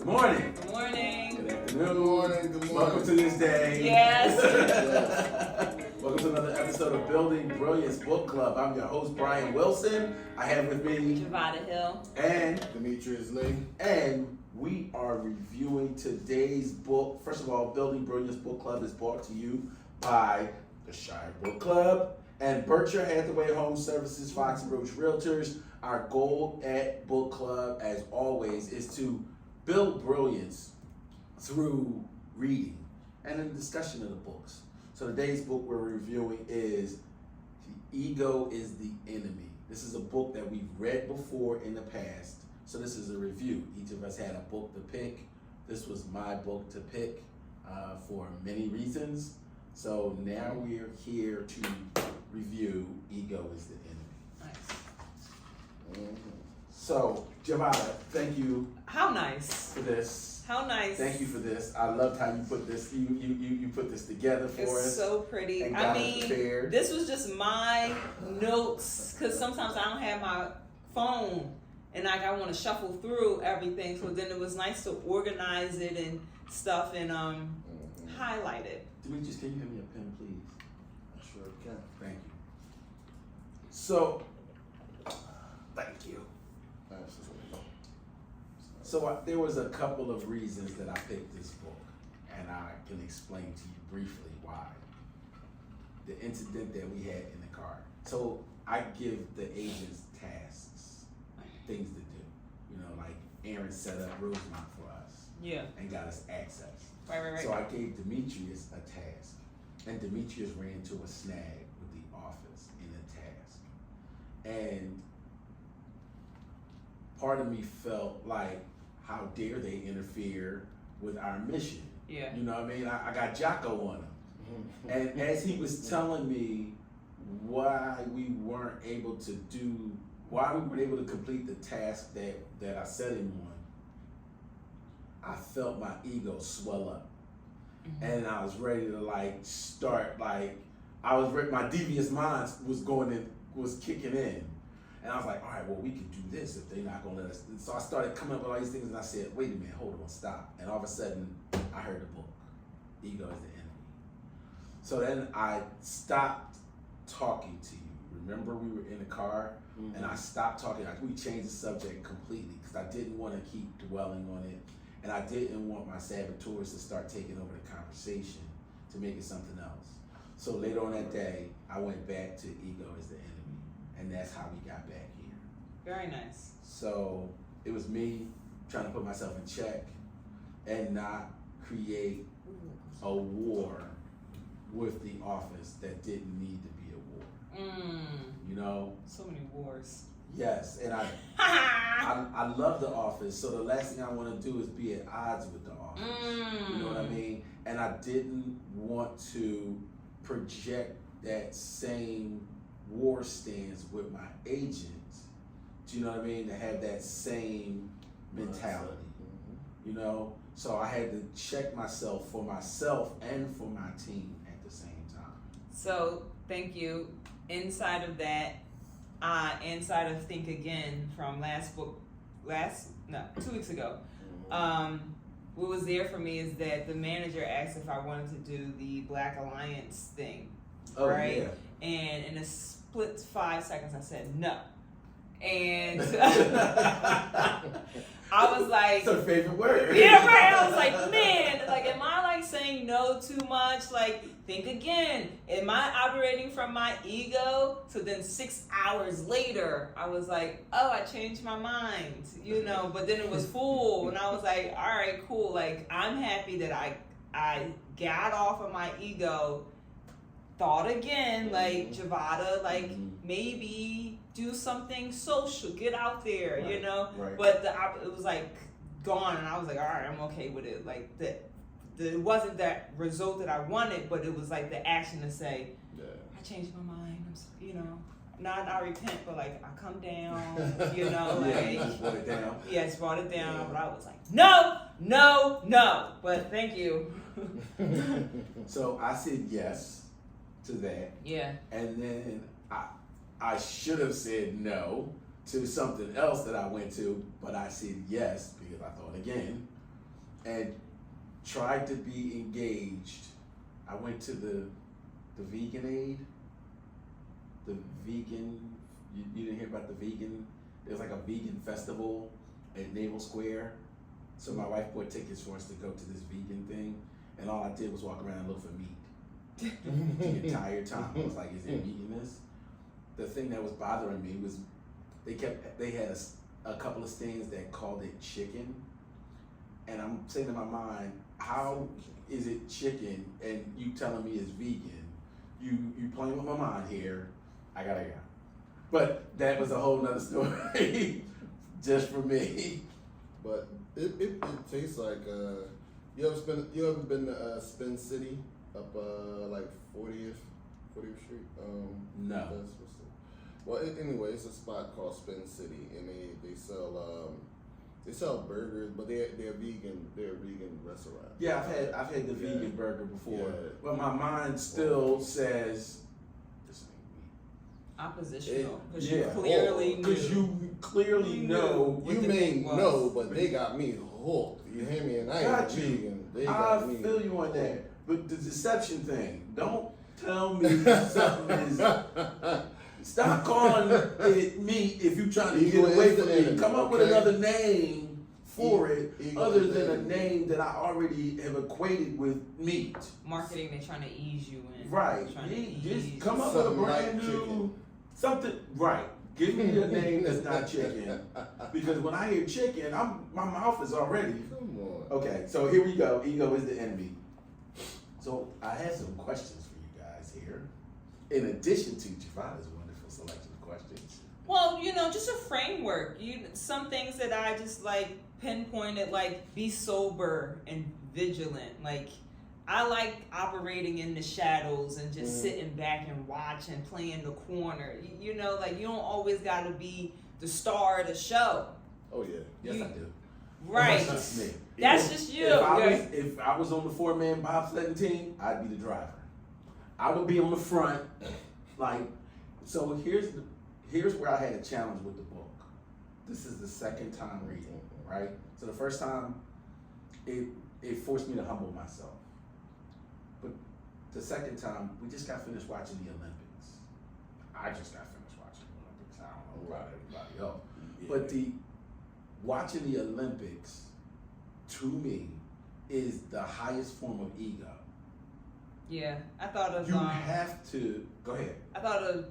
morning. Good morning. Good afternoon. Good morning. Good morning. Welcome to this day. Yes. Welcome to another episode of Building Brilliance Book Club. I'm your host, Brian Wilson. I have with me Javada Hill. and Demetrius Lee. And we are reviewing today's book. First of all, Building Brilliance Book Club is brought to you by the Shire Book Club and Berkshire Hathaway Home Services, Fox and Roach Realtors. Our goal at Book Club, as always, is to build brilliance through reading and in discussion of the books. So today's book we're reviewing is The Ego is the Enemy. This is a book that we've read before in the past. So this is a review. Each of us had a book to pick. This was my book to pick for many reasons. So now we're here to review Ego is the Enemy. Nice. So, Javada, thank you How nice. for this. How nice. Thank you for this. I loved how you put this. You put this together for It's us. so pretty. and I got us mean, prepared. this was just my notes because sometimes I don't have my phone and like I want to shuffle through everything. So then it was nice to organize it and stuff and highlight it. Demetrius, can you hand me a pen, please? I sure can. Thank you. So, thank you. Absolutely. There was a couple of reasons that I picked this book, and I can explain to you briefly why. The incident that we had in the car. So I give the agents tasks, things to do. You know, like Aaron set up Rosemont for us Yeah. and got us access. Right. So I gave Demetrius a task, and Demetrius ran into a snag with the office in the task. And part of me felt like, how dare they interfere with our mission? Yeah. You know what I mean? I got Jocko on him. And as he was telling me why we weren't able to complete the task that I set him on, I felt my ego swell up. And I was ready to start my devious mind was kicking in. And I was like, all right, well, we can do this if they're not gonna let us. And so I started coming up with all these things and I said, wait a minute, hold on, stop. And all of a sudden, I heard the book, Ego is the Enemy. So then I stopped talking to you. Remember we were in the car and I stopped talking. We changed the subject completely because I didn't want to keep dwelling on it. And I didn't want my saboteurs to start taking over the conversation to make it something else. So later on that day, I went back to Ego is the Enemy. And that's how we got back here. Very nice. So it was me trying to put myself in check and not create a war with the office that didn't need to be a war. You know? So many wars. Yes, and I love the office, so the last thing I want to do is be at odds with the office. You know what I mean? And I didn't want to project that same war stance with my agents. Do you know what I mean? To have that same mentality. You know? So I had to check myself for myself and for my team at the same time. So thank you. Inside of Think Again from 2 weeks ago. What was there for me is that the manager asked if I wanted to do the Black Alliance thing. Oh, right? yeah. And in a split 5 seconds I said no. And I was like, It's her favorite word. yeah, right. I was like, man, am I saying no too much? Think again. Am I operating from my ego? So then 6 hours later, I was like, oh, I changed my mind, but then it was full. And I was like, all right, cool. I'm happy that I got off of my ego, thought again, Javada, maybe do something social, get out there, Right. But it was gone, and I was like, all right, I'm okay with it. It wasn't that result that I wanted, but it was the action to say, I changed my mind. Not I repent, but I come down, You just brought it down. Yes, brought it down, Yeah. but I was like, no. But thank you. So I said yes to that. Yeah. And then I should have said no to something else that I went to, but I said yes because I thought again. and tried to be engaged. I went to the vegan aid, the vegan. You didn't hear about the vegan? There's like a vegan festival at Naval Square. So my wife bought tickets for us to go to this vegan thing, and all I did was walk around and look for meat the entire time. I was like, "Is it meat in this?" The thing that was bothering me was they had a couple of stands that called it chicken, and I'm saying in my mind, how is it chicken and you telling me it's vegan? You playing with my mind here. I gotta go. But that was a whole nother story, just for me. But it tastes like you ever been to Spin City up like 40th Street? No. That's what's it. Well, anyway, it's a spot called Spin City, and they sell burgers, but they're vegan. They're a vegan restaurant. Yeah, I've had the vegan burger before, Yeah. but my mind still says this ain't meat. Oppositional, because Yeah. you clearly knew. Because you clearly know. what You the may thing was. know, but they got me hooked. You hear me? And I ain't Got you. vegan. They I got me. feel you on that. But the deception thing, don't tell me something is. Stop calling it meat if you're trying to Ego get away is the from me. enemy, Come up with okay? another name for it Ego other is the than a enemy. name that I already have equated with meat. Marketing, they're trying to ease you in. Right. Trying to Just ease come up with a Something brand like new chicken. something. Right. Give me a name that's not chicken. Because when I hear chicken, my mouth is already. Come on. Okay, so here we go. Ego is the enemy. So I had some questions for you guys here. In addition to Javada's wonderful selection of questions. Well, just a framework. Some things that I just like pinpointed, like be sober and vigilant. Like I like operating in the shadows and just sitting back and watching, playing the corner. You don't always got to be the star of the show. Oh yeah. Yes, I do. Right. That's just me. That's just you. If I was on the 4-man bobsledding team, I'd be the driver. I would be on the front. So here's where I had a challenge with the book. This is the second time reading, right? So the first time, it forced me to humble myself. But the second time, we just got finished watching the Olympics. I just got finished watching the Olympics. I don't know about everybody else. Yeah. But watching the Olympics, to me, is the highest form of ego. Yeah, I thought of You have to go ahead. I thought of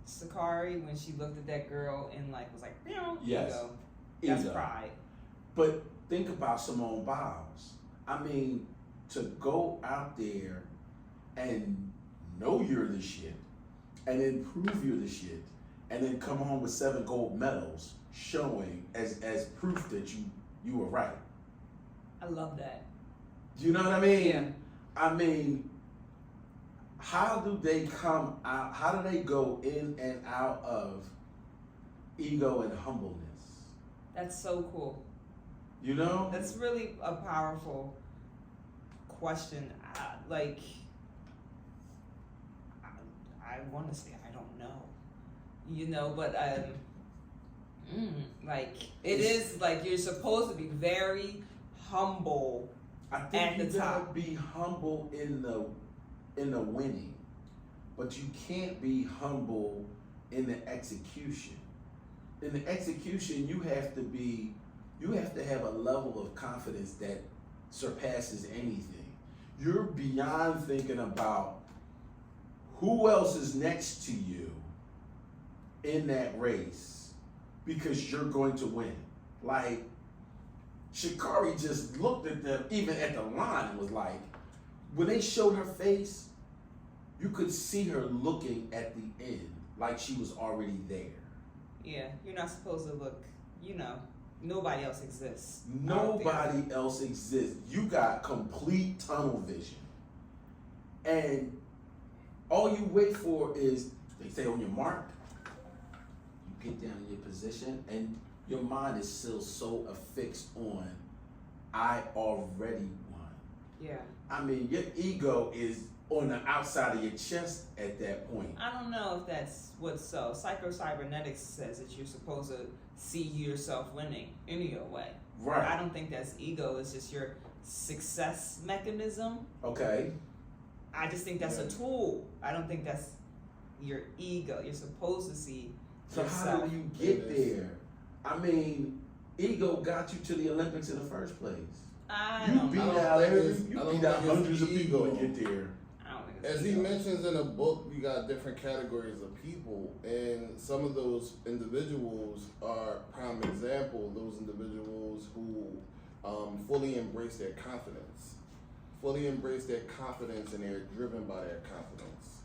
Sakari when she looked at that girl and was like, Yes. ego. That's Ego. pride. But think about Simone Biles. I mean, to go out there and know you're the shit, and then prove you're the shit, and then come home with 7 gold medals, showing as proof that you were right. I love that. Do you know what I mean? Yeah. I mean, how do they come out? How do they go in and out of ego and humbleness? That's so cool. You know? That's really a powerful question. I want to say I don't know, but it is like you're supposed to be very humble. I think at the you gotta top. be humble in the winning, but you can't be humble in the execution. In the execution, you have to have a level of confidence that surpasses anything. You're beyond thinking about who else is next to you in that race because you're going to win. Like, Sha'Carri just looked at them, even at the line, and was like, when they showed her face, you could see her looking at the end like she was already there. Yeah, you're not supposed to look, nobody else exists. Nobody else exists. You got complete tunnel vision. And all you wait for is, they say on your mark, you get down in your position, and your mind is still so affixed on, I already won. Yeah. I mean, your ego is on the outside of your chest at that point. I don't know if that's what's so. Psycho-cybernetics says that you're supposed to see yourself winning in your way. Right. I don't think that's ego. It's just your success mechanism. Okay. I just think that's a tool. I don't think that's your ego. You're supposed to see So yourself. how do you get there? I mean, ego got you to the Olympics in the first place. I You don't beat know. out think it's- you I don't beat out think it's hundreds of people to ego. get there. I don't think it's As he ego. mentions in the book, you got different categories of people, and some of those individuals are prime example. Those individuals who fully embrace their confidence, and they're driven by their confidence.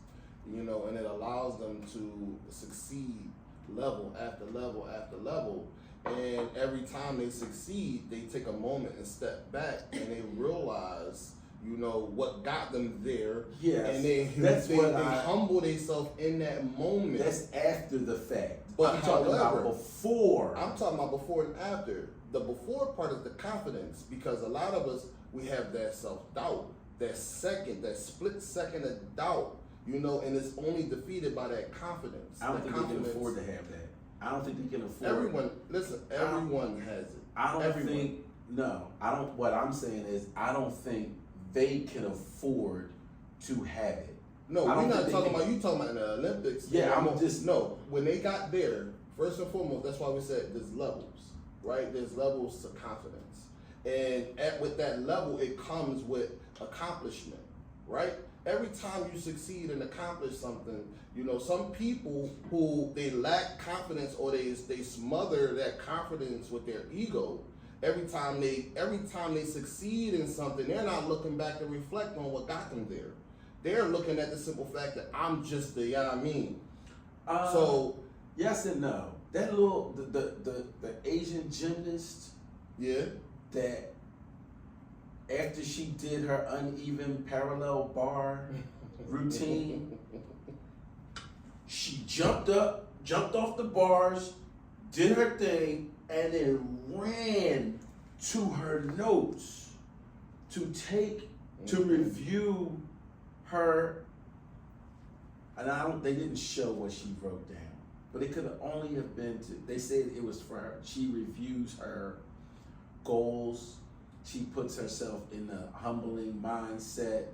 You know, and it allows them to succeed level after level after level. And every time they succeed, they take a moment and step back, and they realize, you know, what got them there. Yes, And they humble themselves in that moment. That's after the fact. But I'm talking about however, before. I'm talking about before and after. The before part is the confidence, because a lot of us, we have that self-doubt, that split second of doubt, you know, and it's only defeated by that confidence. I don't think they can confidence. afford to have that. I don't think they can afford. Everyone has it. I don't Everyone. think. No, I don't. What I'm saying is, I don't think they can afford to have it. No, I we're don't not think talking they about you talking about in the Olympics. Yeah, I'm just- no. When they got there, first and foremost, that's why we said there's levels, right? There's levels to confidence, and with that level, it comes with accomplishment, right? Every time you succeed and accomplish something, you know, some people who they lack confidence, or they smother that confidence with their ego. Every time they succeed in something, they're not looking back to reflect on what got them there. They're looking at the simple fact that I'm just the So yes and no. That little the Asian gymnast yeah, that after she did her uneven parallel bar routine, she jumped off the bars, did her thing, and then ran to her notes to review her. And they didn't show what she wrote down, but it could have only have been they said it was for her. She reviews her goals. She puts herself in a humbling mindset.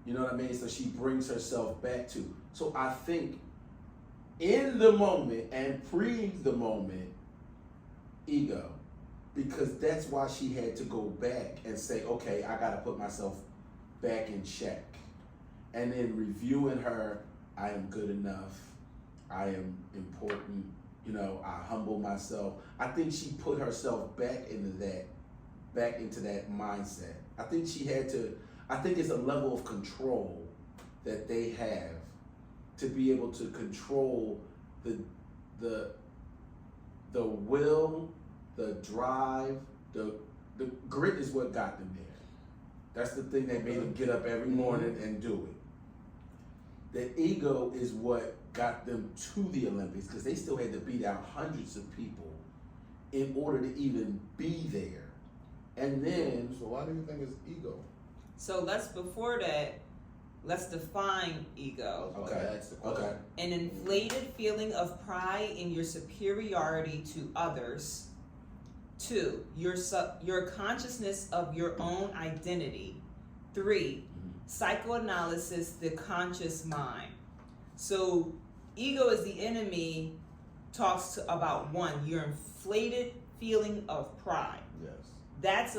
You know what I mean? So she brings herself back to. So I think in the moment and pre the moment, ego, because that's why she had to go back and say, okay, I got to put myself back in check. And then reviewing her, I am good enough. I am important. You know, I humble myself. I think she put herself back into that mindset. I think it's a level of control that they have to be able to control the will, the drive, the grit is what got them there. That's the thing that made them get up every morning and do it. The ego is what got them to the Olympics, because they still had to beat out hundreds of people in order to even be there. And then, so why do you think it's ego? So before that, let's define ego. okay. An inflated feeling of pride in your superiority to others. 2, your consciousness of your own identity. 3, psychoanalysis, the conscious mind. So ego is the enemy, talks about 1, your inflated feeling of pride. Yes. That's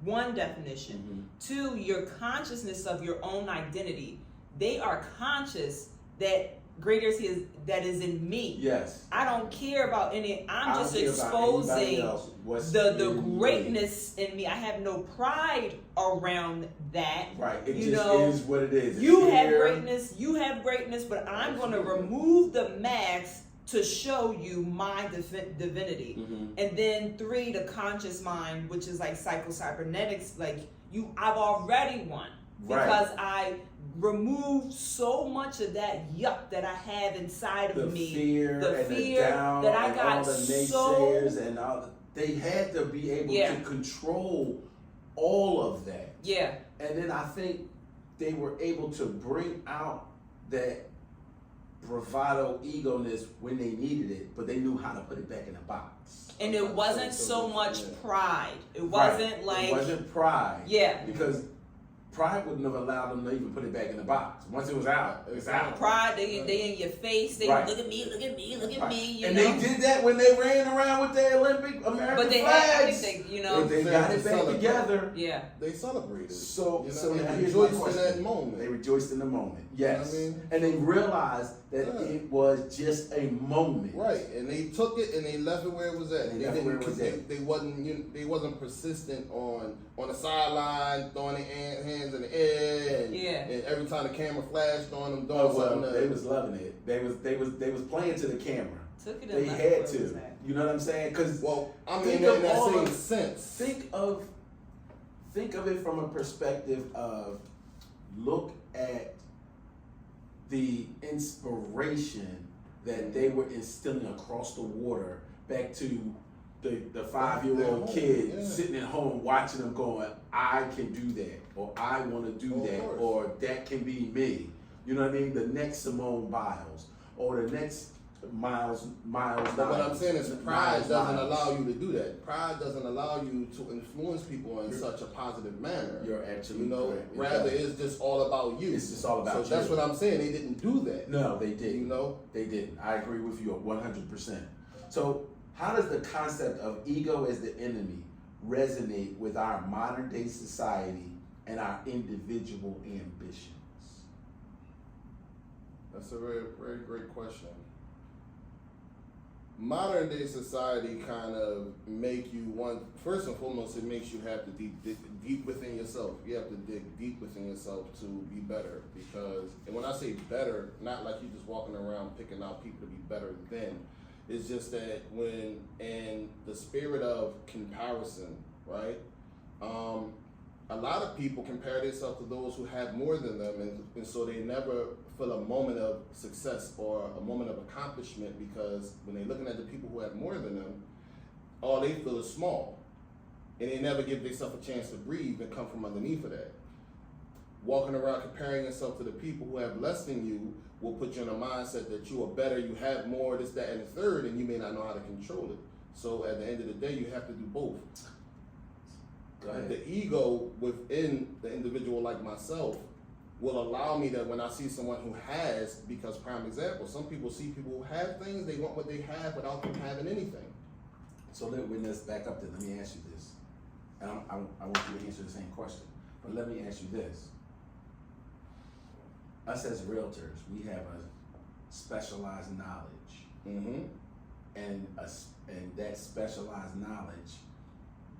one definition. 2, your consciousness of your own identity. They are conscious that greater is that is in me. Yes. I don't care about any. I'm just don't care about anybody exposing else. What's the in me. greatness in me. I have no pride around that. Right. It You just know, is what it is. It's You have here. greatness. You have greatness, but I'm going to remove the mask to show you my divinity. And then 3, the conscious mind, which is like psycho-cybernetics. Like I've already won because I removed so much of that yuck that I have inside of me. The fear doubt that I and got all the naysayers and all. They had to be able to control all of that. Yeah. And then I think they were able to bring out that bravado, ego-ness when they needed it, but they knew how to put it back in the box. And it wasn't so much pride. It Right. wasn't like It wasn't pride. Yeah. Because pride wouldn't have allowed them to even put it back in the box. Once it was out, it's out. pride. They in your face. They Right. look at me, look at me, look at Right. me. You And know? they did that when they ran around with their Olympic American But they had, I flags. think they, you know, They got it back Celebrate. together. yeah. They celebrated. So, You know, so they now here's my rejoiced in question. that moment. They rejoiced in the moment. Yes. You know what I mean? And they realized that Yeah. it was just a moment. Right, and they took it and they left it where it was at. They left it where it was at. They wasn't persistent on the sideline, throwing their hands in the air, and every time the camera flashed on them doing something. They was loving it. They was playing to the camera. Took it. They had to. You know what I'm saying? Because I mean, think in of that all same of- sense. think of it from a perspective of look at the inspiration that they were instilling across the water back to the 5-year-old At home, kid yeah. sitting at home watching them going, I can do that, or I want to do Of that, course. or that can be me. You know what I mean? The next Simone Biles, or the next Miles. But what I'm saying is pride Miles doesn't Miles. allow you to do that. Pride doesn't allow you to influence people in such a positive manner. You're actually You know, correct. It rather does. it's just all about you. It's just all about So that's you. what I'm saying. They didn't do that. No, they didn't. You know? They didn't. I agree with you 100%. So, how does the concept of ego as the enemy resonate with our modern day society and our individual ambitions? That's a very, very great question. Modern day society kind of make you want, first and foremost, it makes you have to deep within yourself. You have to dig deep within yourself to be better. Because, and when I say better, not like you just walking around picking out people to be better than. It's just that when, in the spirit of comparison, right? A lot of people compare themselves to those who have more than them, and so they never feel a moment of success or a moment of accomplishment, because when they're looking at the people who have more than them, all they feel is small, and they never give themselves a chance to breathe and come from underneath of that. Walking around comparing yourself to the people who have less than you will put you in a mindset that you are better, you have more, this, that, and the third, and you may not know how to control it. So at the end of the day, you have to do both. Go ahead. The ego within the individual, like myself, will allow me that when I see someone who has, because prime example, some people see people who have things, they want what they have without them having anything. So let's back up then. Let me ask you this. And I want you to answer the same question. But let me ask you this. Us as realtors, we have a specialized knowledge. Mm-hmm. And that specialized knowledge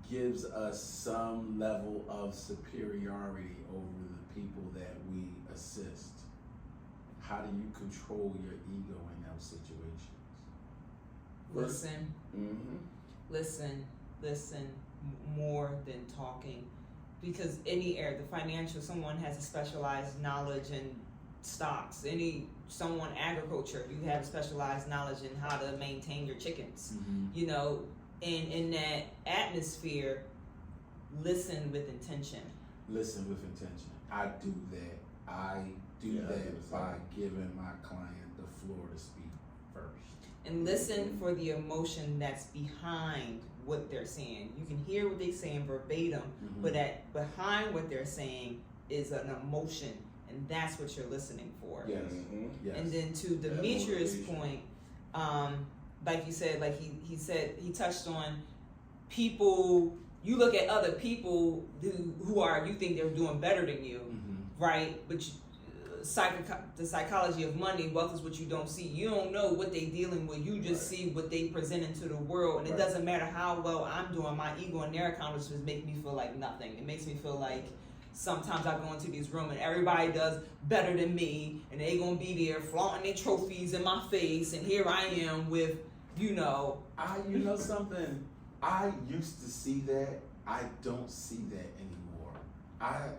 gives us some level of superiority over the people that we assist. How do you control your ego in those situations? Listen. Mm-hmm. Listen more than talking, because any area, the financial, someone has a specialized knowledge in stocks, someone agriculture, you have specialized knowledge in how to maintain your chickens. Mm-hmm. You know, in that atmosphere, listen with intention. Listen with intention. I do that. I do that by giving my client the floor to speak first. And listen for the emotion that's behind what they're saying. You can hear what they're saying verbatim, but behind what they're saying is an emotion, and that's what you're listening for. Yes. Mm-hmm. Yes. And then to Demetrius' point, like you said, like he touched on people. You look at other people who are, you think they're doing better than you, right? But the psychology of money, wealth is what you don't see. You don't know what they're dealing with. You just see what they present into the world, and it doesn't matter how well I'm doing. My ego and their accomplishments make me feel like nothing. It makes me feel like sometimes I go into these rooms and everybody does better than me, and they gonna be there flaunting their trophies in my face, and here I am with, you know something. I used to see that. I don't see that anymore.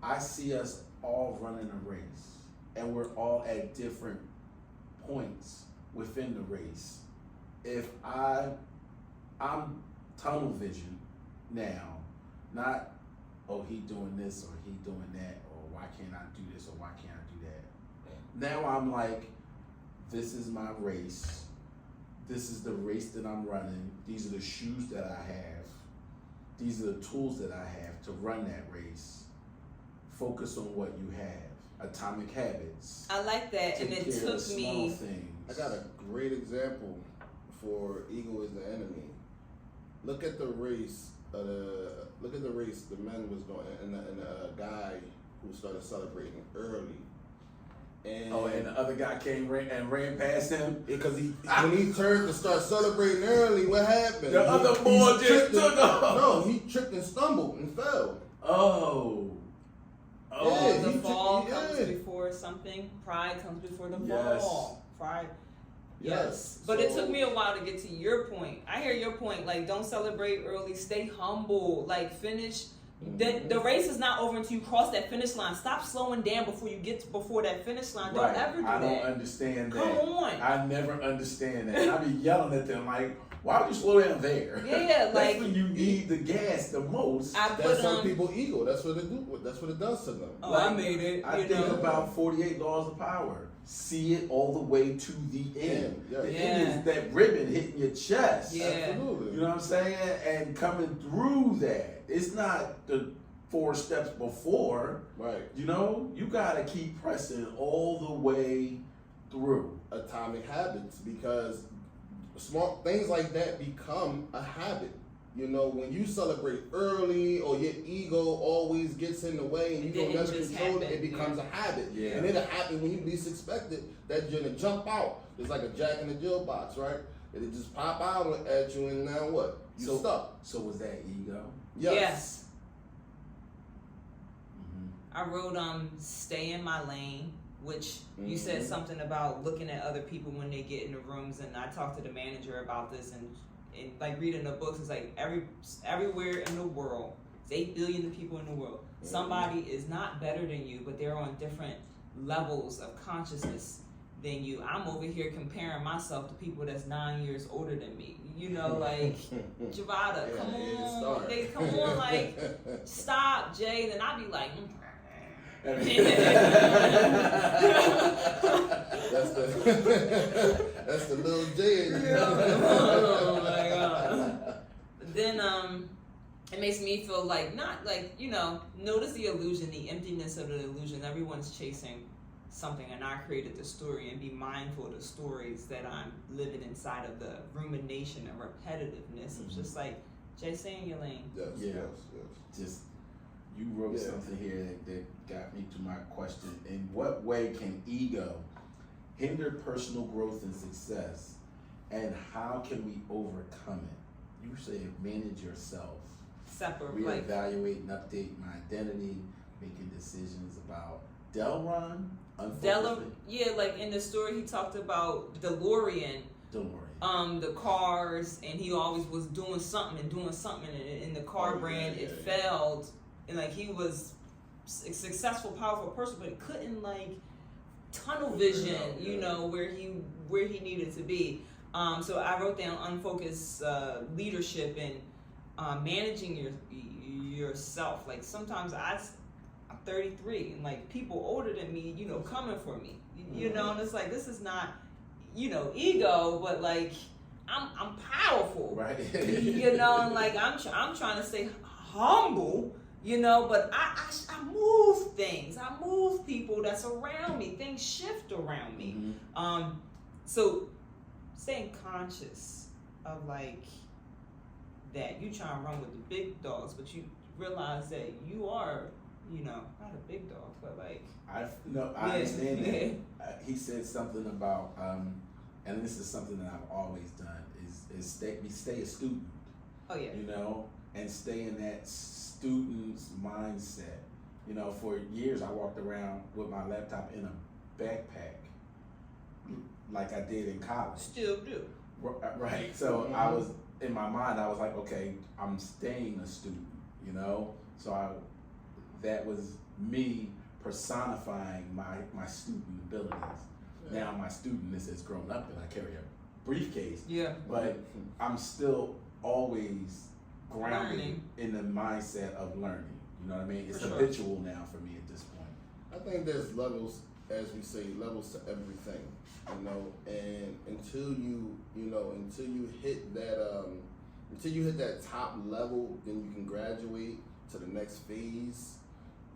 I see us all running a race, and we're all at different points within the race. If I'm tunnel vision now, not, oh, he doing this or he doing that, or why can't I do this or why can't I do that. Now I'm like, this is my race. This is the race that I'm running. These are the shoes that I have. These are the tools that I have to run that race. Focus on what you have. Atomic habits. I like that, and Take it care of took small me. things. I got a great example for ego is the enemy. Look at the race. Look at the race the men was doing, and the guy who started celebrating early. And and the other guy came and ran past him. because when he turned to start celebrating early, what happened? The other boy just tripped took off. No, he tripped and stumbled and fell. Oh. Yeah, The he fall took- comes yeah. before something. Pride comes before the Yes. fall. Pride. Yes. But it So- took me a while to get to your point. I hear your point. Like, don't celebrate early. Stay humble. Like, finish. The race is not over until you cross that finish line. Stop slowing down before you get before that finish line. Don't Right. ever do I that. don't understand that. Come on. I never understand that. And I be yelling at them like, why would you slow down there? Yeah, That's like- when you need the gas the most. I That's put some people ego. That's what it do. That's what it does to them. Oh, I made it. I you think know. about 48 laws of power. See it all the way to the end. Yeah. The Yeah. end is that ribbon hitting your chest. Yeah. Absolutely. You know what I'm saying? And coming through that. It's not the 4 steps before. Right. You know, you gotta keep pressing all the way through. Atomic habits, because small things like that become a habit. You know, when you celebrate early or your ego always gets in the way and you It don't didn't never just control happen, it becomes a habit. Yeah. And it'll happen when you least expect it. That you're gonna jump out. It's like a jack in the jill box, right? It'll just pop out at you and now what? You So- stuck. So was that ego? Yes. Mm-hmm. I wrote stay in my lane, which you said Mhm. something about looking at other people when they get in the rooms, and I talked to the manager about this, and like reading the books, it's like everywhere in the world, it's 8 billion people in the world. Mhm. Somebody is not better than you, but they're on different levels of consciousness than you. I'm over here comparing myself to people that's 9 years older than me. You know, like Javada, Yeah, come yeah, on, start. they come on, like stop, Jay. Then I'd be like. That's the little J in you. Oh my god. Then it makes me feel like not like, notice the illusion, the emptiness of the illusion. Everyone's chasing something, and I created the story, and be mindful of the stories that I'm living inside of, the rumination and repetitiveness. It's just like, Jay, stay in your lane. Yes, Yeah. yes. Just you wrote Yeah. something here that got me to my question. In what way can ego hinder personal growth and success, and how can we overcome it? You say manage yourself, Separate, like, reevaluate and update my identity, making decisions about Delron, unfocused. yeah, like in the story he talked about DeLorean. Don't worry. The cars, and he always was doing something, and in the car Oh, brand, yeah, it yeah. failed, and like he was a successful, powerful person, but he couldn't like tunnel vision, where he needed to be. So I wrote down unfocused leadership and managing yourself. Like sometimes I'm 33, and like people older than me, coming for me, and it's like, this is not, ego, but like I'm powerful, Right. and like I'm trying to stay humble, but I move things, I move people that's around me, things shift around me. Mhm. So staying conscious of like that you try and run with the big dogs, but you realize that you are, not a big dog, but like I Yeah. understand that. He said something about, and this is something that I've always done, is stay a student, oh yeah, and stay in that student's mindset. For years I walked around with my laptop in a backpack, like I did in college. still do. Right. So I was, in my mind, I was like, okay, I'm staying a student, So that was me personifying my student abilities. Now my studentness has grown up and I carry a briefcase, Yeah. but I'm still always grounded Learning. in the mindset of learning. You know what I mean? It's For sure. habitual now for me at this point. I think there's levels as we say, levels to everything, you know, and until you hit that top level, then you can graduate to the next phase.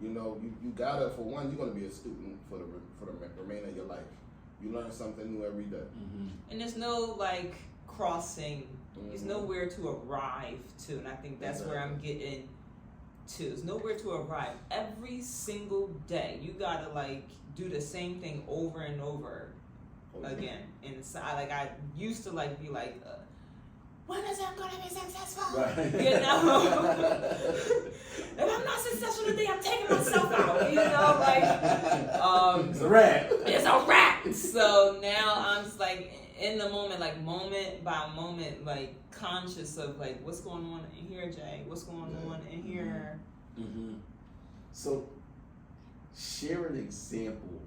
You know, you gotta, for one, you're gonna be a student for the remainder of your life. You learn something new every day. Mm-hmm. And there's no like crossing. There's nowhere to arrive to, and I think that's where I'm getting to. There's nowhere to arrive. Every single day, you gotta like do the same thing over and over again. And so I used to like be like, when is I'm gonna be successful? Right. You know, if I'm not successful today, I'm taking myself out. You know, like it's a wrap. It's a wrap. So now I'm just like in the moment, like moment by moment, like conscious of like what's going on in here, Jay. What's going on in here? Mm-hmm. So, share an example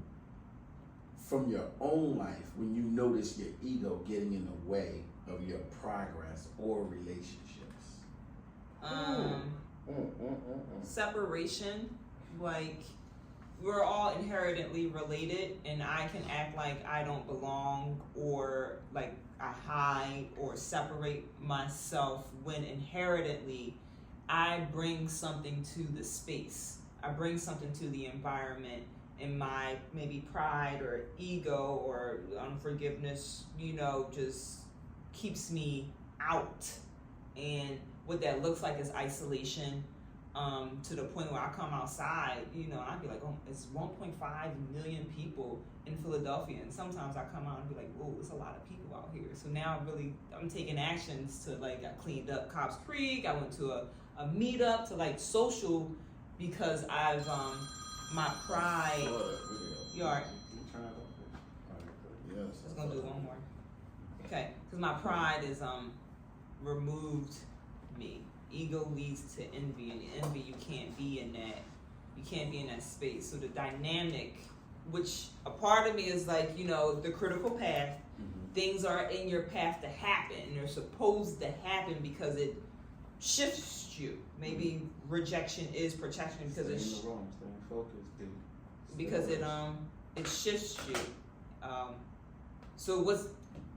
from your own life when you notice your ego getting in the way of your progress or relationships. Separation, like we're all inherently related, and I can act like I don't belong or like I hide or separate myself when inherently I bring something to the space. I bring something to the environment, and my maybe pride or ego or unforgiveness, you know, just keeps me out. And what that looks like is isolation, to the point where I come outside, you know, I'd be like, oh, it's 1.5 million people in Philadelphia, and sometimes I come out and be like, whoa, it's a lot of people out here. So now I'm taking actions to like, I cleaned up Cobb's Creek, I went to a meetup to like social, because I've my pride. You alright? Yes. I was gonna do one more. Okay, because my pride is removed me. Ego leads to envy, and envy, you can't be in that space. So the dynamic, which a part of me is like, you know, the critical path. Mm-hmm. Things are in your path to happen, and they're supposed to happen because it shifts you. Maybe rejection is protection because staying in the room, staying focused, dude. Because it shifts you. So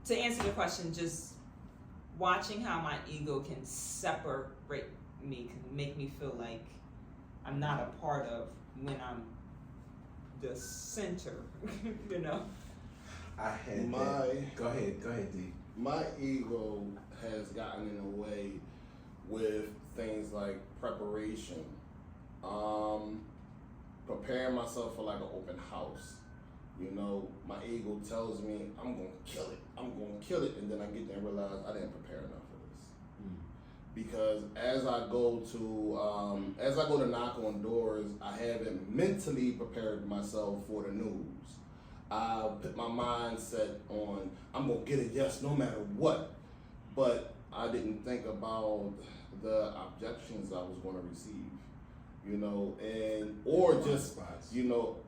to answer the question, just watching how my ego can separate me, can make me feel like I'm not a part of when I'm the center, you know. I had Go ahead, D. My ego has gotten in the way with things like preparation, preparing myself for like an open house. You know, my ego tells me I'm gonna kill it, and then I get there and realize I didn't prepare enough for this. Because as I go to knock on doors, I haven't mentally prepared myself for the news. I put my mindset on I'm gonna get a yes no matter what, but I didn't think about the objections I was gonna receive. You know,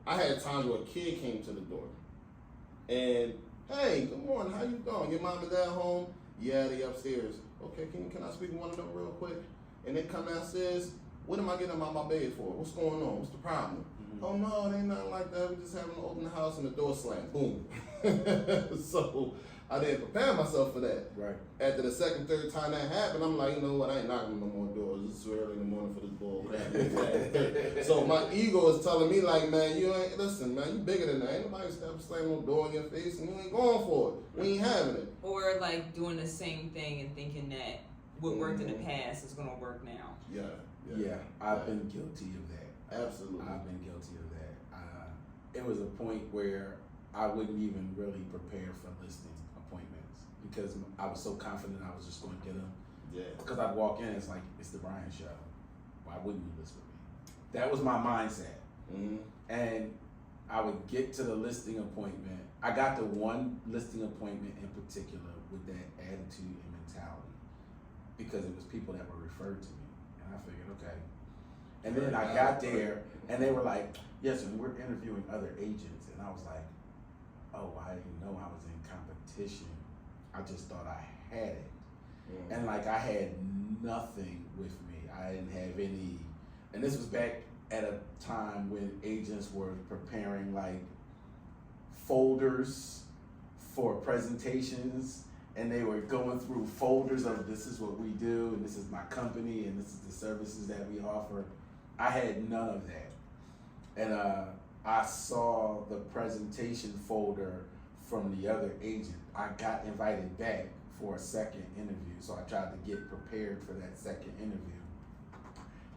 I had times where a kid came to the door and, hey, good morning, how you doing? Your mom and dad home? Yeah, they upstairs. Okay, can I speak to one of them real quick? And they come downstairs, what am I getting out my bed for? What's going on? What's the problem? Mm-hmm. Oh no, it ain't nothing like that. We just having to open the house and the door slammed. Boom. So I didn't prepare myself for that. Right. After the second, third time that happened, I'm like, you know what? I ain't knocking no more doors. It's too early in the morning for the door. So my ego is telling me, like, man, you bigger than that. Ain't nobody slamming no door in your face, and you ain't going for it. We ain't having it. Or like doing the same thing and thinking that what worked in the past is gonna work now. Yeah. I've been guilty of that. Absolutely. I've been guilty of that. It was a point where I wouldn't even really prepare for listing appointments because I was so confident I was just going to get them. Yeah. Because I'd walk in, it's like, it's the Brian show. Why wouldn't you list with me? That was my mindset. Mm-hmm. And I would get to the listing appointment. I got the one listing appointment in particular with that attitude and mentality because it was people that were referred to me. And I figured, okay. And then I got there and they were like, yes, and we're interviewing other agents. And I was like, oh, I didn't know I was in competition. I just thought I had it. Mm. And like I had nothing with me. I didn't have any, and this was back at a time when agents were preparing like folders for presentations, and they were going through folders of this is what we do, and this is my company, and this is the services that we offer. I had none of that. And I saw the presentation folder from the other agent. I got invited back for a second interview, so I tried to get prepared for that second interview.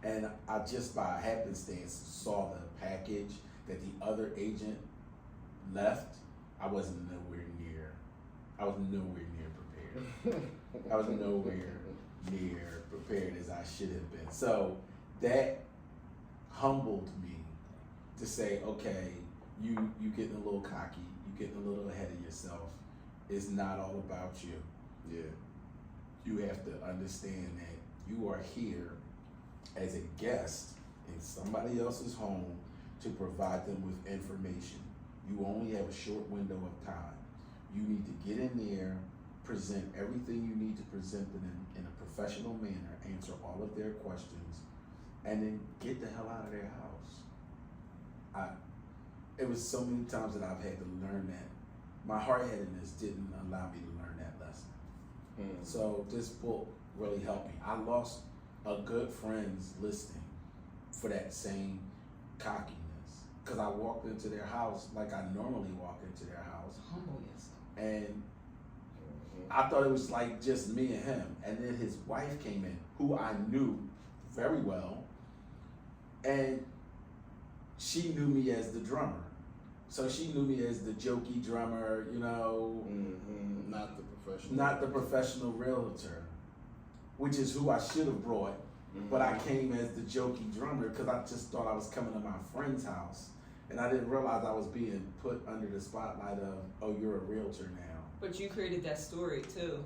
And I just by happenstance saw the package that the other agent left. I was nowhere near prepared. I was nowhere near prepared as I should have been. So that humbled me to say, okay, you getting a little cocky, you getting a little ahead of yourself. It's not all about you. Yeah. You have to understand that you are here as a guest in somebody else's home to provide them with information. You only have a short window of time. You need to get in there, present everything you need to present them in a professional manner, answer all of their questions, and then get the hell out of their house. It was so many times that I've had to learn that. My hard-headedness didn't allow me to learn that lesson. So this book really helped me. I lost a good friend's listing for that same cockiness, because I walked into their house like I normally walk into their house. Humble yourself. And I thought it was like just me and him. And then his wife came in, who I knew very well, and she knew me as the drummer. So she knew me as the jokey drummer, you know. Not the professional. Not the professional realtor, which is who I should have brought. But I came as the jokey drummer because I just thought I was coming to my friend's house. And I didn't realize I was being put under the spotlight of, oh, you're a realtor now. But you created that story too.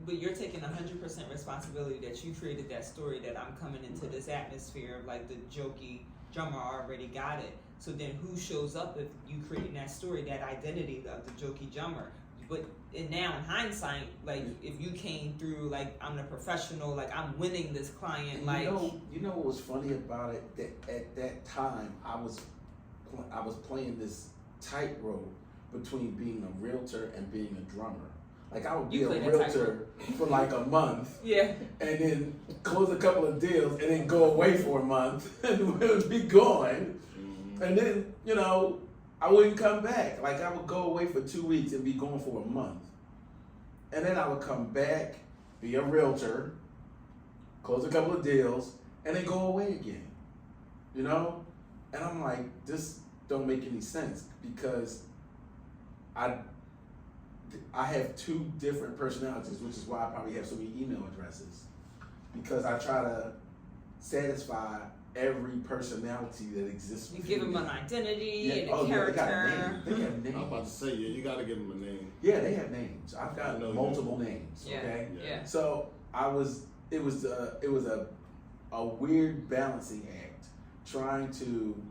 But you're taking 100% responsibility that you created that story, that I'm coming into this atmosphere of like the jokey drummer already got it. So then who shows up if you creating that story, that identity of the jokey drummer? But now in hindsight, like if you came through like I'm the professional, like I'm winning this client, And like you know what was funny about it? That at that time I was playing this tightrope between being a realtor and being a drummer. Like I would be You a played that realtor for like a month, yeah. and then close a couple of deals, and then go away for a month, and it would be gone. And then, you know, I wouldn't come back. Like I would go away for 2 weeks and be gone for a month. And then I would come back, be a realtor, close a couple of deals, and then go away again. You know? And I'm like, this don't make any sense, because I have two different personalities, which is why I probably have so many email addresses, because I try to satisfy every personality that exists. You give them an identity and a Yeah, character. they have names. I'm about to say, yeah, you got to give them a name. Yeah, they have names. I've got multiple names. Yeah. Okay. Yeah. So it was a weird balancing act, trying to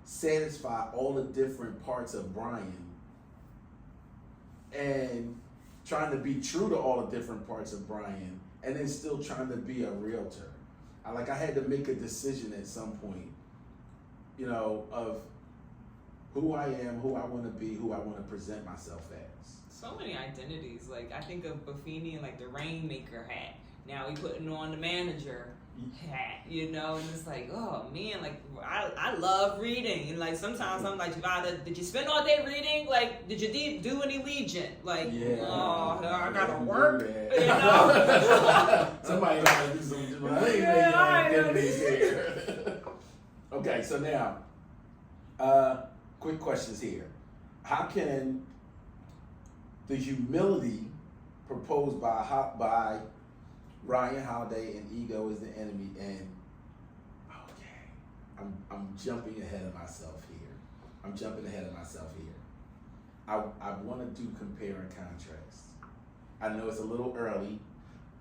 satisfy all the different parts of Brian, and trying to be true to all the different parts of Brian, and then still trying to be a realtor. I had to make a decision at some point, you know, of who I am, who I want to be, who I want to present myself as. So many identities. Like I think of Buffini and like the Rainmaker hat. Now he putting on the manager hat, you know, and it's like, oh man, like I love reading, and like sometimes I'm like, did you spend all day reading? Like, did you do any Legion? Like, oh, I gotta work, you know. Somebody gotta do something. I ain't making activities here. Okay, so now, quick questions here. How can the humility proposed by Ryan Holiday and ego is the enemy, and okay, I'm jumping ahead of myself here. I want to do compare and contrast. I know it's a little early,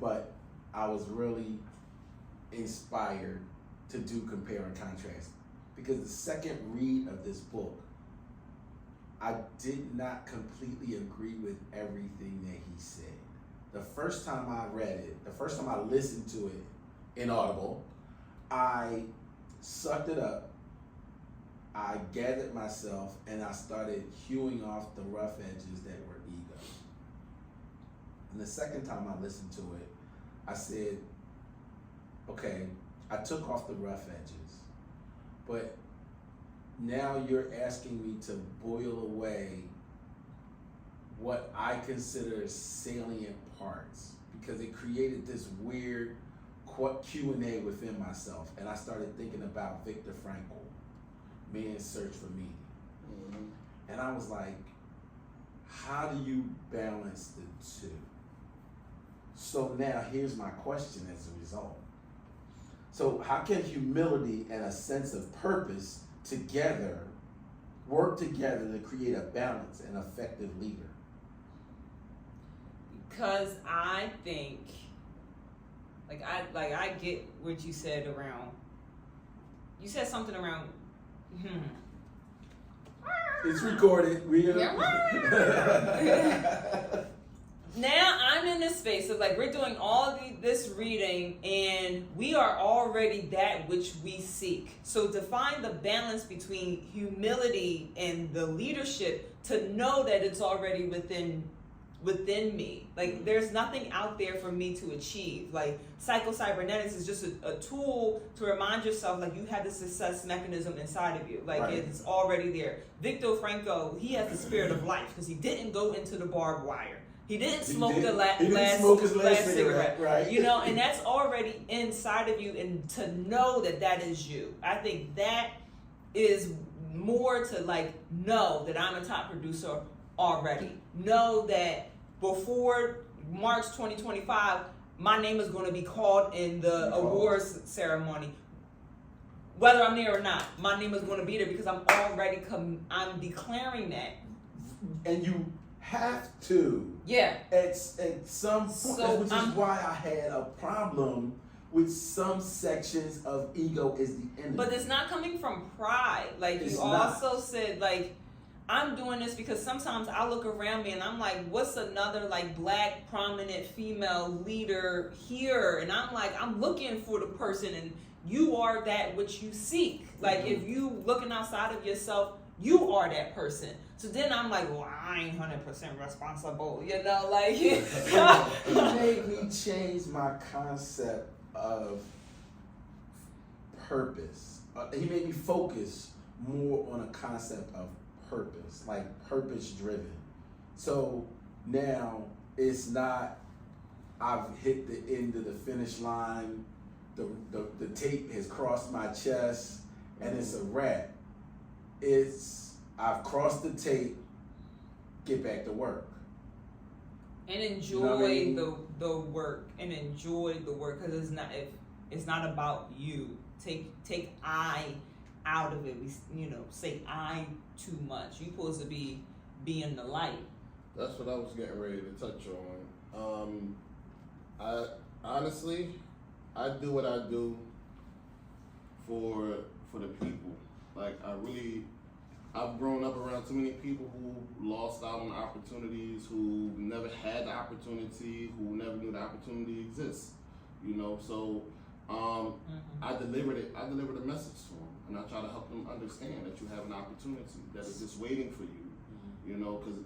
but I was really inspired to do compare and contrast, because the second read of this book, I did not completely agree with everything that he said. The first time I read it, the first time I listened to it in Audible, I sucked it up I gathered myself and I started hewing off the rough edges that were ego. And the second time I listened to it, I said, okay, I took off the rough edges, but now you're asking me to boil away what I consider salient parts, because it created this weird Q&A within myself, and I started thinking about Viktor Frankl, Man's Search for Meaning. Mm-hmm. And I was like, how do you balance the two? So now here's my question as a result. So how can humility and a sense of purpose together work together to create a balanced and effective leader? Because I think, I get what you said around. You said something around. It's recorded. Now I'm in this space of we're doing all this reading and we are already that which we seek. So define the balance between humility and the leadership to know that it's already within me. There's nothing out there for me to achieve. Psycho-cybernetics is just a tool to remind yourself you have the success mechanism inside of you. Right. It's already there. Viktor Frankl, he has the spirit of life because he didn't go into the barbed wire. He didn't smoke his last cigarette, right? And that's already inside of you, and to know that is you. I think that is more to know that I'm a top producer already. Know that before March 2025, my name is going to be called in the awards ceremony. Whether I'm there or not, my name is going to be there because I'm already I'm declaring that. And you have to. Yeah. At some point, which is why I had a problem with some sections of ego is the enemy. But it's not coming from pride. It's you also said, I'm doing this because sometimes I look around me and I'm like, what's another black prominent female leader here? And I'm looking for the person, and you are that which you seek. If you looking outside of yourself, you are that person. So then I'm like, well, I ain't 100% responsible, He made me change my concept of purpose. He made me focus more on a concept of purpose, purpose driven. So now it's not I've hit the end of the finish line, the tape has crossed my chest, and it's a wrap. It's I've crossed the tape, get back to work. And enjoy the work, because it's not about you. Take I out of it. We say I too much. You're supposed to be in the light. That's what I was getting ready to touch on. I honestly, I do what I do for the people. I've grown up around too many people who lost out on opportunities, who never had the opportunity, who never knew the opportunity exists. So I delivered a message to them, and I try to help them understand that you have an opportunity that is just waiting for you. Because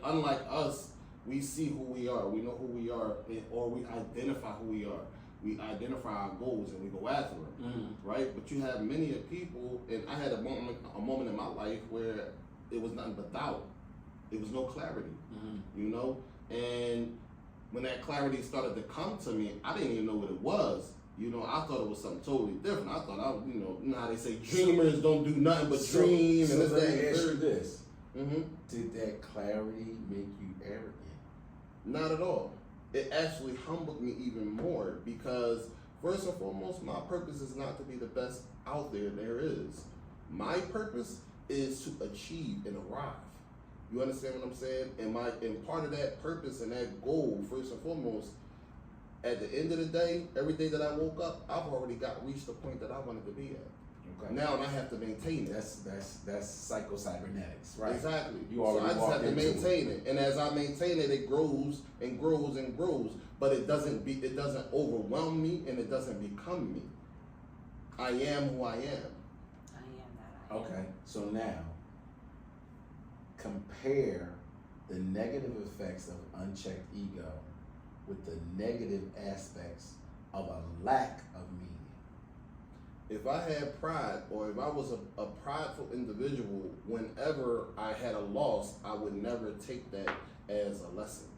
unlike us, we see who we are, we know who we are, or we identify who we are. We identify our goals and we go after them, right? But you have many people, and I had a moment in my life where it was nothing but doubt. It was no clarity, And when that clarity started to come to me, I didn't even know what it was. I thought it was something totally different. I thought you know how they say dreamers don't do nothing but dream and this, that, and ask you third. this. Did that clarity make you arrogant? Not at all. It actually humbled me even more because, first and foremost, my purpose is not to be the best out there is. My purpose is to achieve and arrive. You understand what I'm saying? And part of that purpose and that goal, first and foremost, at the end of the day, every day that I woke up, I've already reached the point that I wanted to be at. Okay. Now I have to maintain it. That's psycho-cybernetics, right? Exactly. So I just have to maintain it. And as I maintain it, it grows and grows and grows. But it doesn't overwhelm me, and it doesn't become me. I am who I am. I am that I am. Okay. So now, compare the negative effects of unchecked ego with the negative aspects of a lack of meaning. If I had pride, or if I was a prideful individual, whenever I had a loss, I would never take that as a lesson.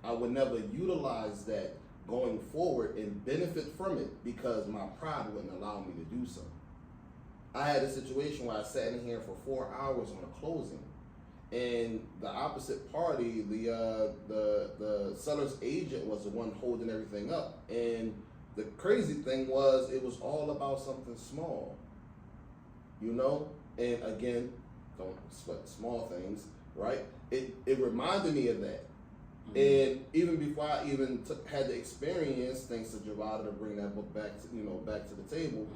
I would never utilize that going forward and benefit from it because my pride wouldn't allow me to do so. I had a situation where I sat in here for 4 hours on a closing, and the opposite party, the seller's agent, was the one holding everything up. And the crazy thing was, it was all about something small, you know? And again, don't sweat small things, right? It reminded me of that. Mm-hmm. And even before I even had the experience, thanks to Javada to bring that book back to the table,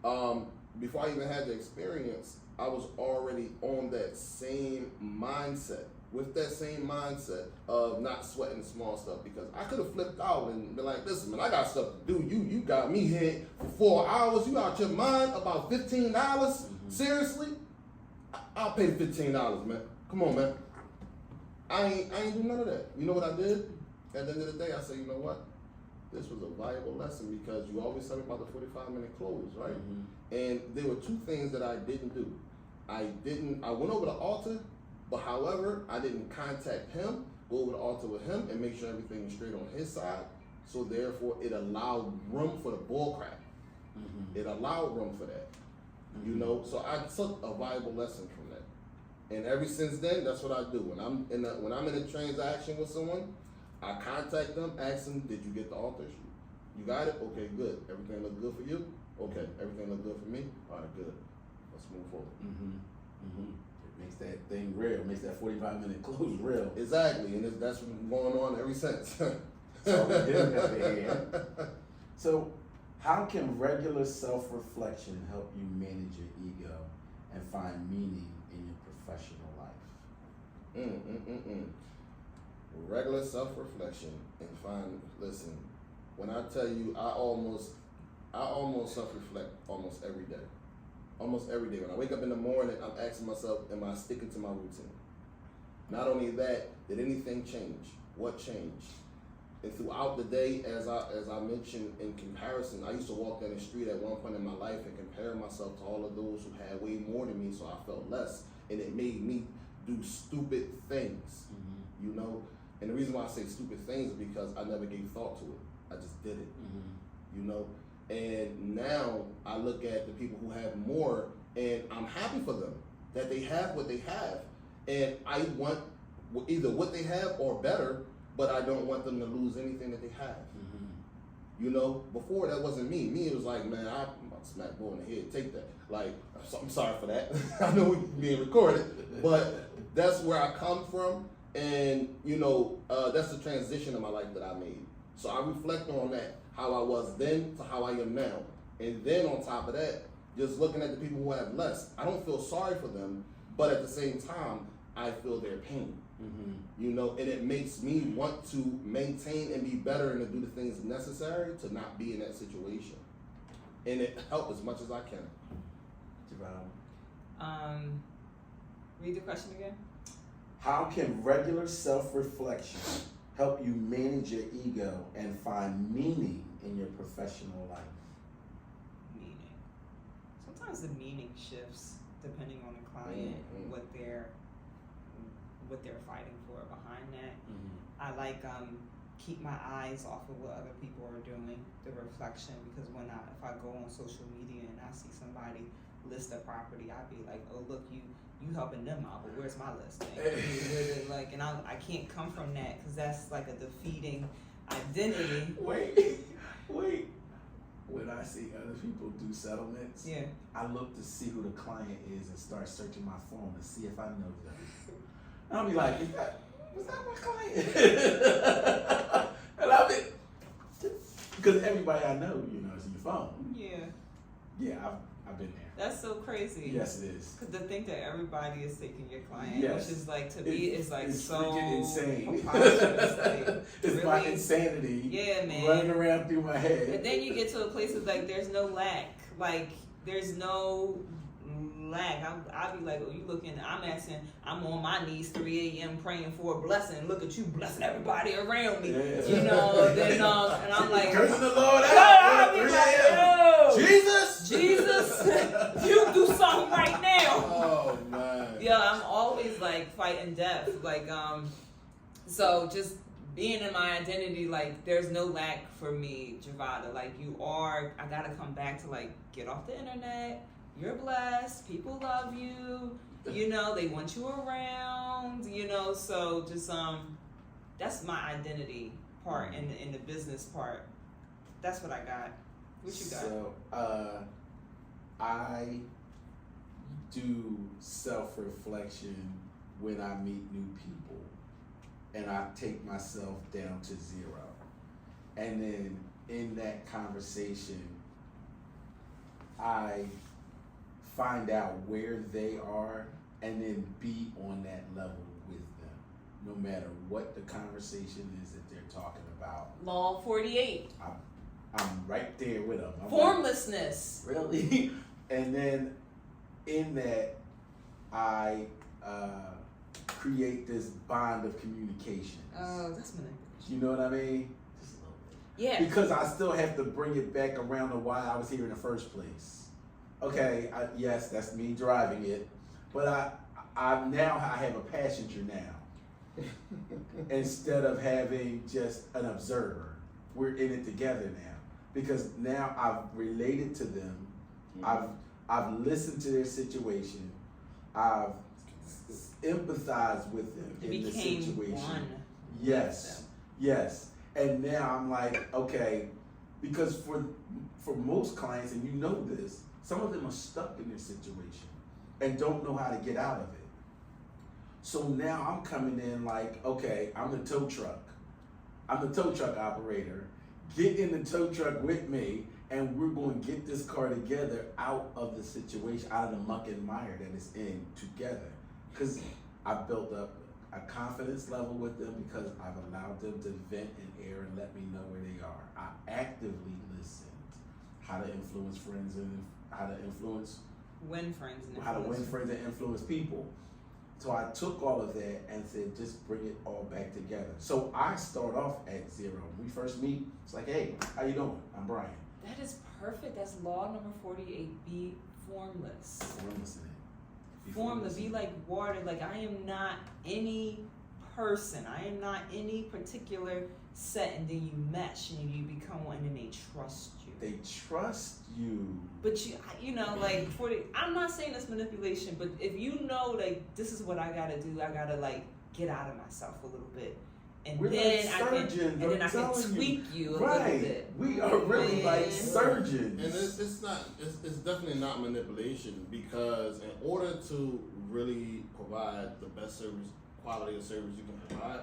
mm-hmm. Before I even had the experience, I was already on that same mindset, with that same mindset of not sweating the small stuff, because I could have flipped out and been like, listen, man, I got stuff to do. You got me here for 4 hours. You out your mind about $15? Mm-hmm. Seriously? I'll pay the $15, man. Come on, man. I ain't do none of that. You know what I did? At the end of the day, I said, you know what? This was a valuable lesson, because you always tell me about the 45-minute close, right? Mm-hmm. And there were two things that I didn't do. I went over the altar, but however, I didn't contact him, go over the altar with him and make sure everything was straight on his side. So therefore, it allowed room for the bull crap. Mm-hmm. It allowed room for that. Mm-hmm. You know, so I took a valuable lesson from that. And ever since then, that's what I do. When I'm in a transaction with someone, I contact them, ask them, did you get the altar? You got it? Okay, good. Everything look good for you? Okay, everything look good for me? All right, good. Let's move forward. Mm-hmm. Mm-hmm. It makes that thing real. Makes that 45-minute close real. Exactly, and that's been going on ever since. So we did have the end. So, how can regular self-reflection help you manage your ego and find meaning in your professional life? Regular self-reflection and listen, when I tell you, I almost self-reflect almost every day. Almost every day. When I wake up in the morning, I'm asking myself, am I sticking to my routine? Not only that, did anything change? What changed? And throughout the day, as I mentioned, in comparison, I used to walk down the street at one point in my life and compare myself to all of those who had way more than me, so I felt less, and it made me do stupid things, mm-hmm. you know? And the reason why I say stupid things is because I never gave thought to it. I just did it, mm-hmm. you know? And now I look at the people who have more, and I'm happy for them that they have what they have. And I want either what they have or better, but I don't want them to lose anything that they have. Mm-hmm. You know, before that wasn't me. Me, it was like, man, I'm about to smack boy in the head, take that. Like, I'm sorry for that. I know we're being recorded, but that's where I come from. And, you know, that's the transition in my life that I made. So I reflect on that, how I was then to how I am now. And then on top of that, just looking at the people who have less, I don't feel sorry for them, but at the same time, I feel their pain. Mm-hmm. You know, and it makes me want to maintain and be better and to do the things necessary to not be in that situation. And it helps as much as I can. Read the question again. How can regular self-reflection help you manage your ego and find meaning in your professional life? Meaning. Sometimes the meaning shifts depending on the client, mm-hmm. what they're fighting for behind that. Mm-hmm. I like keep my eyes off of what other people are doing, the reflection, because if I go on social media and I see somebody list a property, I'd be like, oh look, you helping them out, but where's my listing? Like, and I can't come from that, because that's like a defeating identity. Wait. When I see other people do settlements, yeah, I look to see who the client is and start searching my phone to see if I know them. And I'll be like, was that my client? And I'll be, because everybody I know, you know, is in your phone. Yeah. Yeah, I've been there. That's so crazy. Yes, it is. Because to think that everybody is taking your client, yes. which is like, to me, is like it's so freaking insane. Like, it's really, my insanity, yeah, man, running around through my head. But then you get to a place of like, there's no lack. Like, there's no lack. I'll be like, oh, you looking, I'm asking, I'm on my knees 3 a.m. praying for a blessing. Look at you blessing everybody around me. Yeah. You know, then, and I'm like, cursing the Lord I'll out. be 3 like, a.m. yo, Jesus! you do something right now. Oh man. Yeah, I'm always like fighting death. Like, so just being in my identity, like, there's no lack for me, Javada. Like, I gotta come back to, like, get off the internet. You're blessed. People love you. You know, they want you around. You know, so just that's my identity part in the business part. That's what I got. What you got? So, I do self-reflection when I meet new people, and I take myself down to 0. And then in that conversation, I find out where they are and then be on that level with them, no matter what the conversation is that they're talking about. Law 48. I'm right there with them. Formlessness. Really? And then in that, I create this bond of communication. Oh, that's manipulation. You know what I mean? Just a little bit. Yeah. Because I still have to bring it back around to why I was here in the first place. Okay, yes, that's me driving it, but I now have a passenger now instead of having just an observer. We're in it together now because now I've related to them. Mm-hmm. I've listened to their situation. I've empathized with them It in the became situation. one. Yes, yes. And now I'm like, okay, because for most clients, and you know this, some of them are stuck in this situation and don't know how to get out of it. So now I'm coming in like, okay, I'm the tow truck. I'm the tow truck operator. Get in the tow truck with me, and we're going to get this car together out of the situation, out of the muck and mire that it's in together. Because I built up a confidence level with them because I've allowed them to vent and air and let me know where they are. I actively listened. How to influence friends and how to influence, Win friends and how to win influence. friends and influence people. So I took all of that and said, just bring it all back together. So I start off at 0. When we first meet, it's like, hey, how you doing? I'm Brian. That is perfect. That's law number 48. Be formless. Formless in it. Formless. Be like water. Like, I am not any person. I am not any particular set, and then you mesh and you become one, and then they trust you. They trust you. But you know, like I'm not saying that's manipulation, but if you know, like, this is what I gotta do, I gotta like get out of myself a little bit, and We're then like I can, surgeons, and then I I'm can telling tweak you a little Right. bit. We are really like Man. surgeons. And it's definitely not manipulation, because in order to really provide the best service, quality of service you can provide,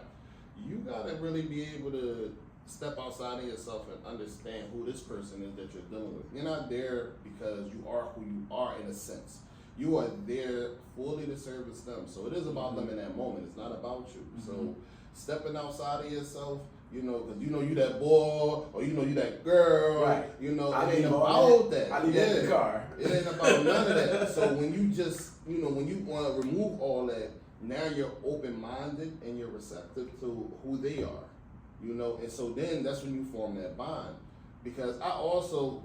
you gotta really be able to step outside of yourself and understand who this person is that you're dealing with. You're not there because you are who you are in a sense. You are there fully to service them. So it is about them in that moment. It's not about you. So stepping outside of yourself, you know, because you know you that boy or you know you that girl. Right. You know, I it ain't leave all about that. I leave that in the car. It ain't about none of that. So when you just, you know, when you want to remove all that, now you're open-minded and you're receptive to who they are. You know, and so then that's when you form that bond. Because I also,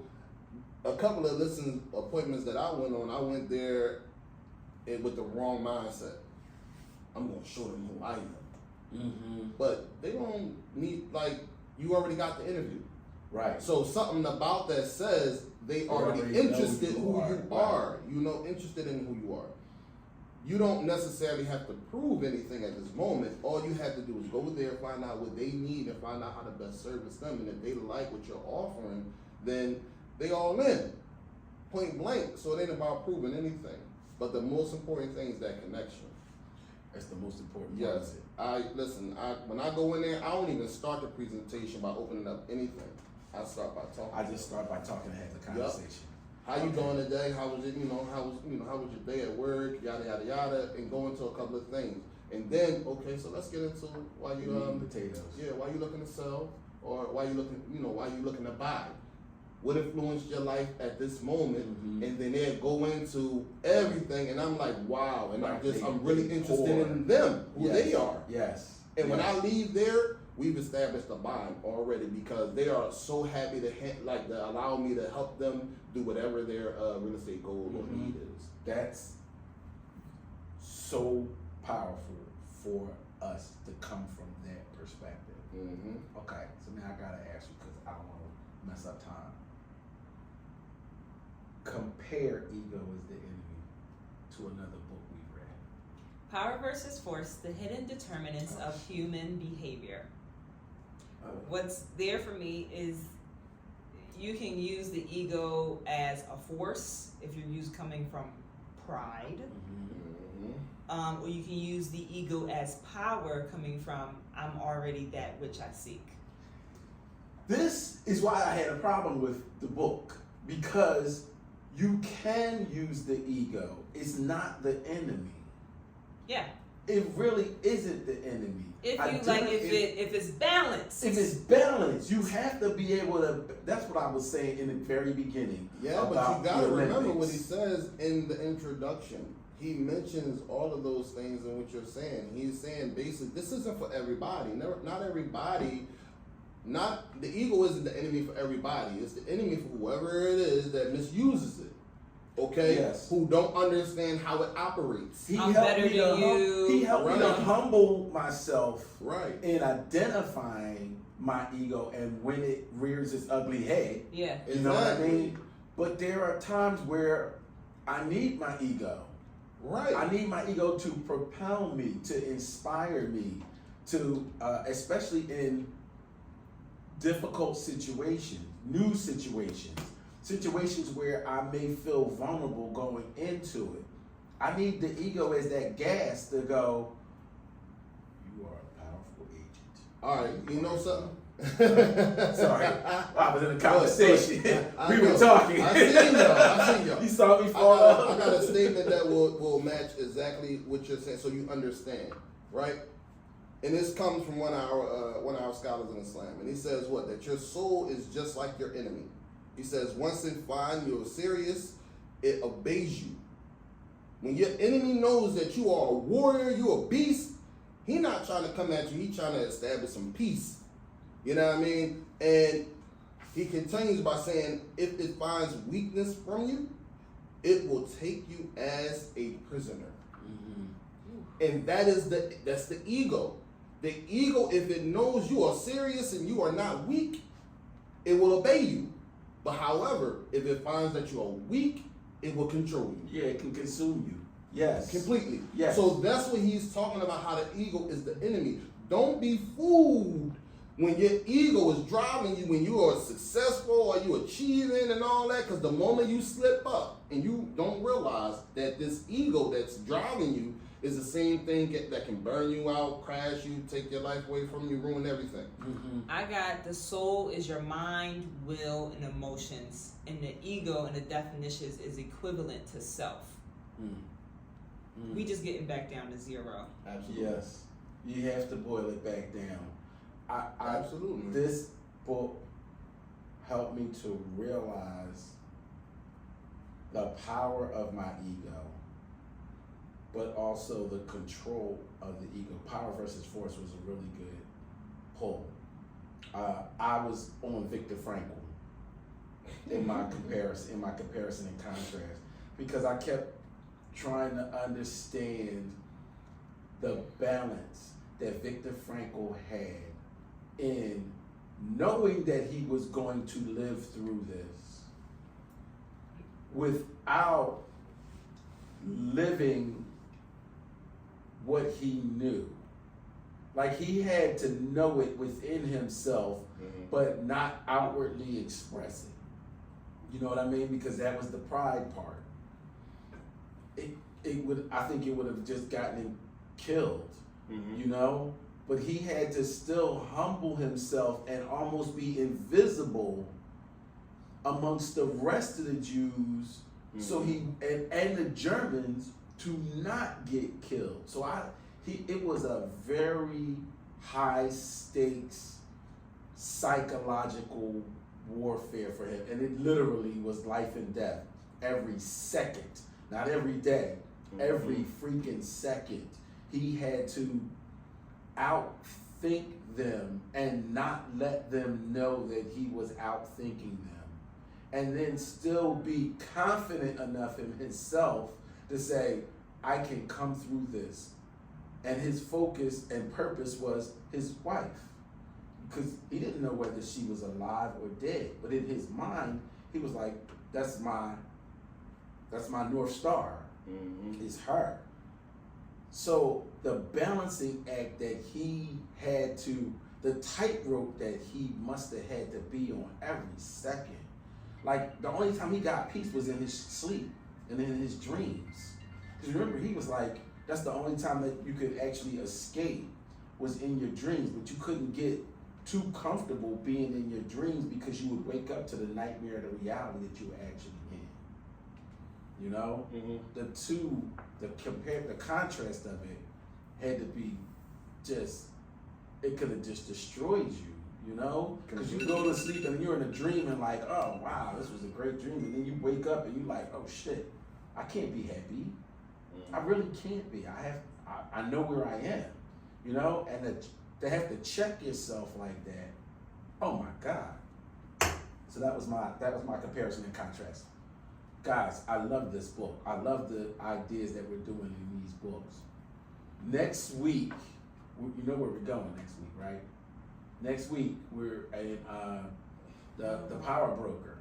a couple of listen appointments that I went there with the wrong mindset. I'm gonna show them who I am. Mm-hmm. But they don't need, like, you already got the interview. Right. So something about that says they already already know interested who who you you are. are. You know, interested in who you are. You don't necessarily have to prove anything at this moment. All you have to do is go there, find out what they need, and find out how to best service them. And if they like what you're offering, then they all in. Point blank. So it ain't about proving anything. But the most important thing is that connection. That's the most important part. Yes. When I go in there, I don't even start the presentation by opening up anything. I start by talking. I just start by talking and have the conversation. How you doing today? How was it? How was your day at work? Yada yada yada, and go into a couple of things, and then okay, so let's get into why you Meat and potatoes. why you looking to sell, or why you looking to buy. what influenced your life at this moment, Mhm. and then they'll go into everything, and I'm like, wow, and Like I'm really they interested pour. in them, who Yes. they are. Yes. And when Yes. I leave there, we've established a bond already because they are so happy to allow me to help them do whatever their real estate goal or Mhm. need is. That's so powerful for us to come from that perspective. Mm-hmm. Okay, so now I gotta ask you because I don't want to mess up time. Compare ego as the enemy to another book we've read. Power versus force, the hidden determinants of human behavior. What's there for me is you can use the ego as a force if you're coming from pride, or you can use the ego as power coming from I'm already that which I seek. This is why I had a problem with the book, because you can use the ego. It's not the enemy. Yeah. It really isn't the enemy. If it's balanced. If it's balanced, you have to be able to. That's what I was saying in the very beginning. Yeah, but about you gotta the remember Olympics. what he says in the introduction. He mentions all of those things in what you're saying. He's saying basically this isn't for everybody. Not everybody. Not the ego isn't the enemy for everybody. It's the enemy for whoever it is that misuses it. Okay, Yes. Who don't understand how it operates. He I'm helped better me than you. He helped me to Right. humble myself Right. in identifying my ego and when it rears its ugly head. Yeah. You know what I Exactly. mean? But there are times where I need my ego. Right. I need my ego to propel me, to inspire me, to especially in difficult situations, new situations where I may feel vulnerable going into it. I need the ego as that gas to go, you are a powerful agent. All right. You know something? Sorry, I was in a conversation. I We know. were talking. I seen y'all. You saw me I fall got off. a statement that will match exactly what you're saying, so you understand, right? And this comes from one of our scholars in Islam, and he says what? That your soul is just like your enemy. He says once it finds you're serious, it obeys you. When your enemy knows that you are a warrior, you're a beast, he not trying to come at you. He trying to establish some peace. You know what I mean? And he continues by saying, if it finds weakness from you, it will take you as a prisoner. And that's the ego. The ego, if it knows you are serious and you are not weak, it will obey you. But however, if it finds that you are weak, it will control you. Yeah, it can consume you. Yes. Completely. Yes. So that's what he's talking about, how the ego is the enemy. Don't be fooled when your ego is driving you, when you are successful or you achieving and all that, because the moment you slip up and you don't realize that this ego that's driving you is the same thing that can burn you out, crash you, take your life away from you, ruin everything. I got the soul is your mind, will, and emotions. And the ego in the definitions is equivalent to self. We just getting back down to zero. Absolutely. Yes. You have to boil it back down. Absolutely. This book helped me to realize the power of my ego, but also the control of the ego. Power versus force was a really good pull. I was on Viktor Frankl in my comparison and contrast, because I kept trying to understand the balance that Viktor Frankl had in knowing that he was going to live through this without living what he knew. Like, he had to know it within himself, but not outwardly express it. You know what I mean? Because that was the pride part. I think it would have just gotten him killed, you know? But he had to still humble himself and almost be invisible amongst the rest of the Jews, so he and the Germans to not get killed. So it was a very high stakes psychological warfare for him, and it literally was life and death every second, not every day, every freaking second. He had to outthink them and not let them know that he was outthinking them, and then still be confident enough in himself to say, I can come through this. And his focus and purpose was his wife, because he didn't know whether she was alive or dead, but in his mind he was like, that's my North Star, is her. So the balancing act that he had to, the tightrope that he must have had to be on every second. Like, the only time he got peace was in his sleep and in his dreams. Because remember, he was like, that's the only time that you could actually escape was in your dreams, but you couldn't get too comfortable being in your dreams because you would wake up to the nightmare of the reality that you were actually in. You know? The contrast of it had to be just, it could have just destroyed you, you know? Because you go to sleep and you're in a dream and like, oh wow, this was a great dream, and then you wake up and you like, oh shit, I can't be happy. I really can't be. I know where I am, you know, and to have to check yourself like that. Oh my God. So that was my comparison and contrast. Guys, I love this book. I love the ideas that we're doing in these books. Next week, you know where we're going next week, right? Next week we're in the Power Broker.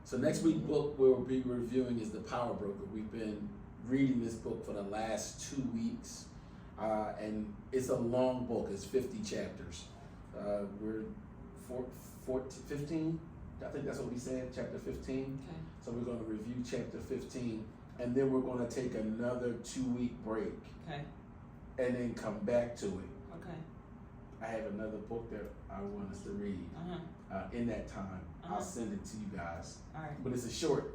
So next week book we'll be reviewing is The Power Broker. We've been reading this book for the last 2 weeks, and it's a long book. It's 50 chapters. We're 15. I think that's what we said, chapter 15. Okay. So we're going to review chapter 15, and then we're going to take another 2-week break. Okay. And then come back to it. Okay. I have another book that I want us to read. In that time, I'll send it to you guys. All right. But it's a short,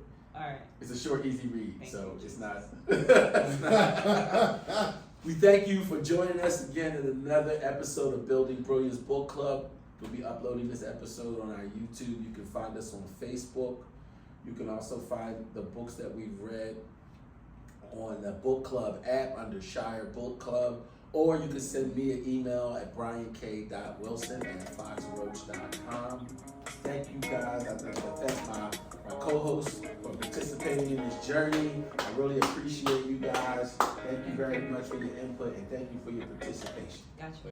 easy read. Thank so you. it's not. It's not. We thank you for joining us again in another episode of Building Brilliance Book Club. We'll be uploading this episode on our YouTube. You can find us on Facebook. You can also find the books that we've read on the book club app under Shire Book Club, or you can send me an email at briank.wilson@foxroach.com. Thank you guys. I'd like to thank my co-hosts for participating in this journey. I really appreciate you guys. Thank you very much for your input, and thank you for your participation. Gotcha.